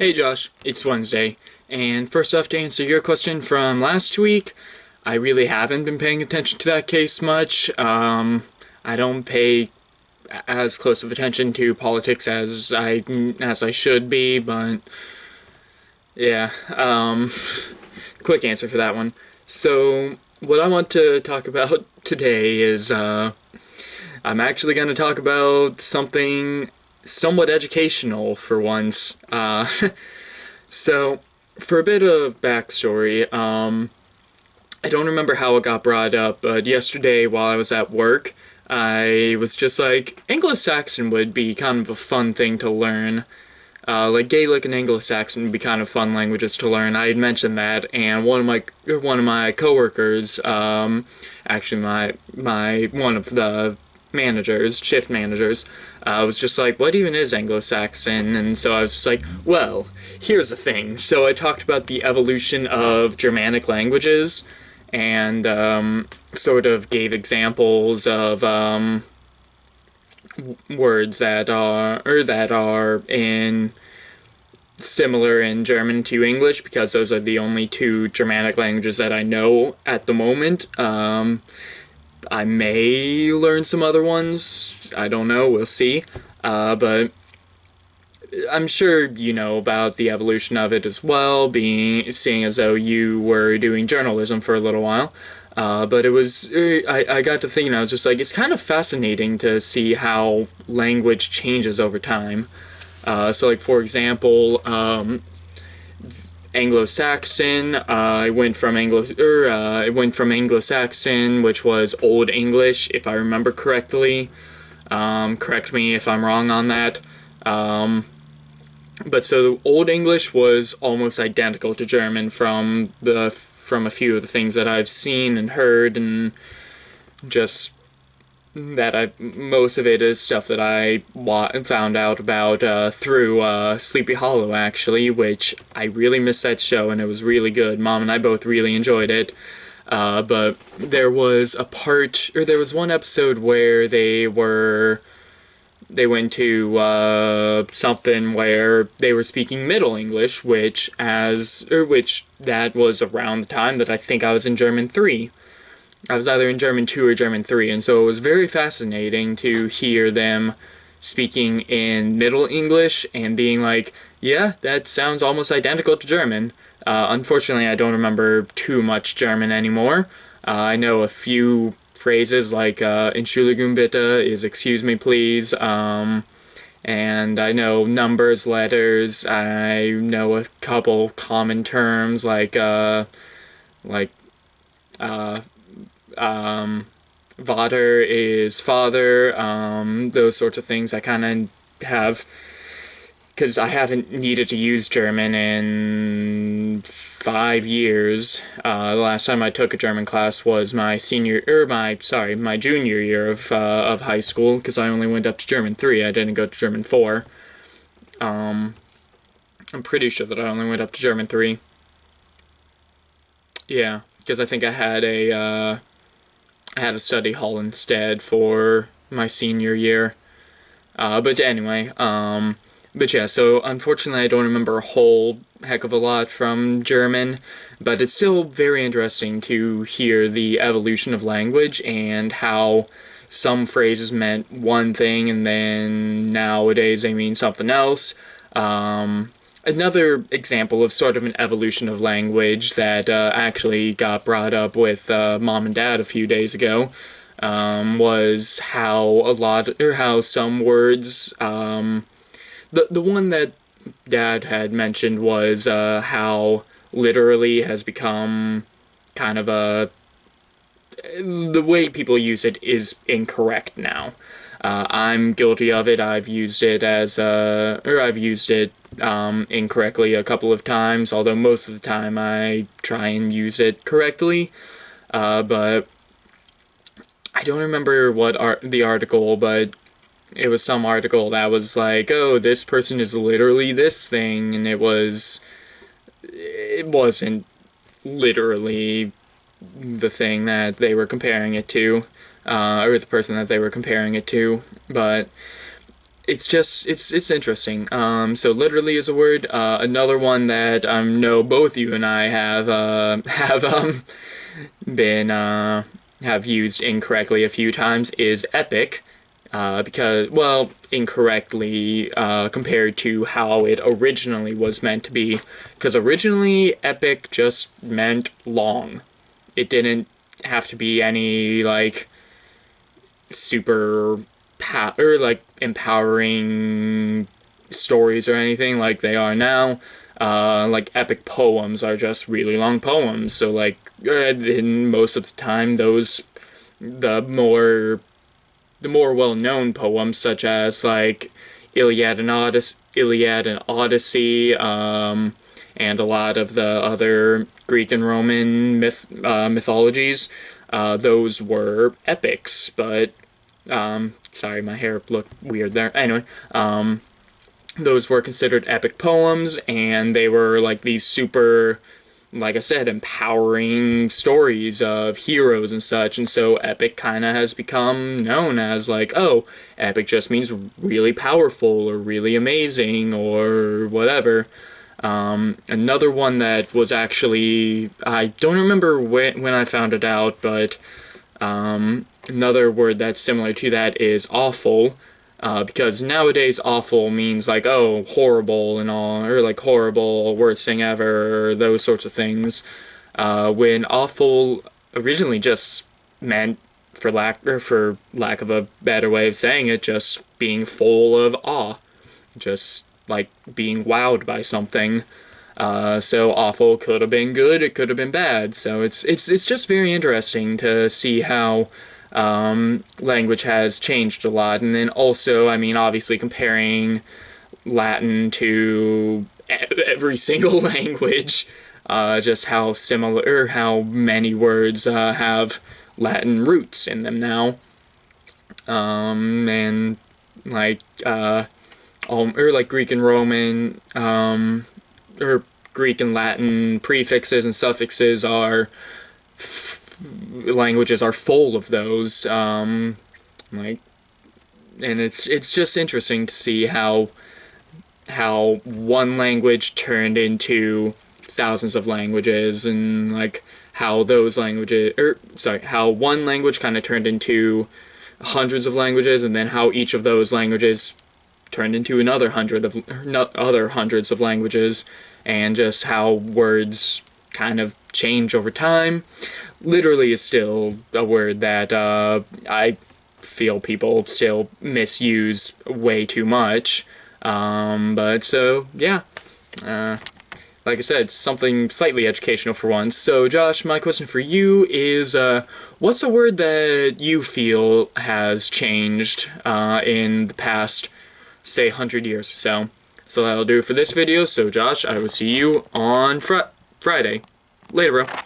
Hey Josh, it's Wednesday, and first off, to answer your question from last week, I really haven't been paying attention to that case much. I don't pay as close of attention to politics as I should be, but yeah. Quick answer for that one. So, what I want to talk about today is I'm actually going to talk about something somewhat educational for once. So, for a bit of backstory, I don't remember how it got brought up, but yesterday while I was at work, I was just like, Anglo-Saxon would be kind of a fun thing to learn. Like Gaelic and Anglo-Saxon would be kind of fun languages to learn. I had mentioned that, and one of my coworkers, actually my one of the shift managers, was just like, what even is Anglo-Saxon? And so I was just like, well, here's the thing. So I talked about the evolution of Germanic languages, and sort of gave examples of words that are in similar in German to English, because those are the only two Germanic languages that I know at the moment. I may learn some other ones. I don't know. We'll see. But I'm sure you know about the evolution of it as well, seeing as though you were doing journalism for a little while. But it was, I got to thinking, I was just like, it's kind of fascinating to see how language changes over time. So, like, for example, Anglo-Saxon, it went from Anglo-Saxon, which was Old English, if I remember correctly. Correct me if I'm wrong on that. But so Old English was almost identical to German from a few of the things that I've seen and heard, and just most of it is stuff that I found out about through Sleepy Hollow, actually, which I really missed that show, and it was really good. Mom and I both really enjoyed it. But there was one episode where they went to something where they were speaking Middle English, which that was around the time that I think I was in German 3. I was either in German 2 or German 3, and so it was very fascinating to hear them speaking in Middle English and being like, yeah, that sounds almost identical to German. Unfortunately, I don't remember too much German anymore. I know a few phrases like Entschuldigung bitte is excuse me please, and I know numbers, letters. I know a couple common terms like Vater is father, those sorts of things I kind of have, because I haven't needed to use German in 5 years. The last time I took a German class was my junior year of high school, because I only went up to German 3, I didn't go to German 4. I'm pretty sure that I only went up to German 3. Yeah, because I think I had a study hall instead for my senior year. But anyway, but yeah, so unfortunately I don't remember a whole heck of a lot from German, but it's still very interesting to hear the evolution of language and how some phrases meant one thing and then nowadays they mean something else. Another example of sort of an evolution of language that actually got brought up with Mom and Dad a few days ago was how some words, the one that Dad had mentioned was how literally has become kind of the way people use it is incorrect now. I'm guilty of it. I've used it incorrectly a couple of times, although most of the time I try and use it correctly. But I don't remember the article, but it was some article that was like, oh, this person is literally this thing, and it wasn't literally the thing that they were comparing it to, or the person that they were comparing it to, but it's interesting. So literally is a word. Another one that I know both you and I have been have used incorrectly a few times is epic. Because, well, incorrectly compared to how it originally was meant to be. Because originally, epic just meant long. It didn't have to be any, like, super or like empowering stories or anything like they are now. Like epic poems are just really long poems. So like in most of the time, the more the more well-known poems, such as like Iliad and Odyssey, and a lot of the other Greek and Roman mythologies, those were epics. But sorry, my hair looked weird there. Anyway, those were considered epic poems, and they were like these super, like I said, empowering stories of heroes and such. And so epic kind of has become known as like, oh, epic just means really powerful or really amazing or whatever. Another one that was actually, I don't remember when I found it out, but another word that's similar to that is awful. Because nowadays awful means like, oh, horrible and all, or like horrible, worst thing ever, or those sorts of things. When awful originally just meant, for lack of a better way of saying it, just being full of awe. Just like being wowed by something. So awful could have been good, it could have been bad. So it's just very interesting to see how language has changed a lot. And then also, I mean, obviously comparing Latin to every single language, just how similar, how many words have Latin roots in them now. And like, or like Greek and Roman, or Greek and Latin prefixes and suffixes are languages are full of those. Like, and it's just interesting to see how one language turned into thousands of languages, and like how those languages, how one language kind of turned into hundreds of languages, and then how each of those languages turned into another other hundreds of languages, and just how words kind of change over time. Literally is still a word that I feel people still misuse way too much. But so, yeah. Like I said, something slightly educational for once. So, Josh, my question for you is, what's a word that you feel has changed in the past, say, 100 years or so? So that'll do it for this video. So, Josh, I will see you on Friday. Later, bro.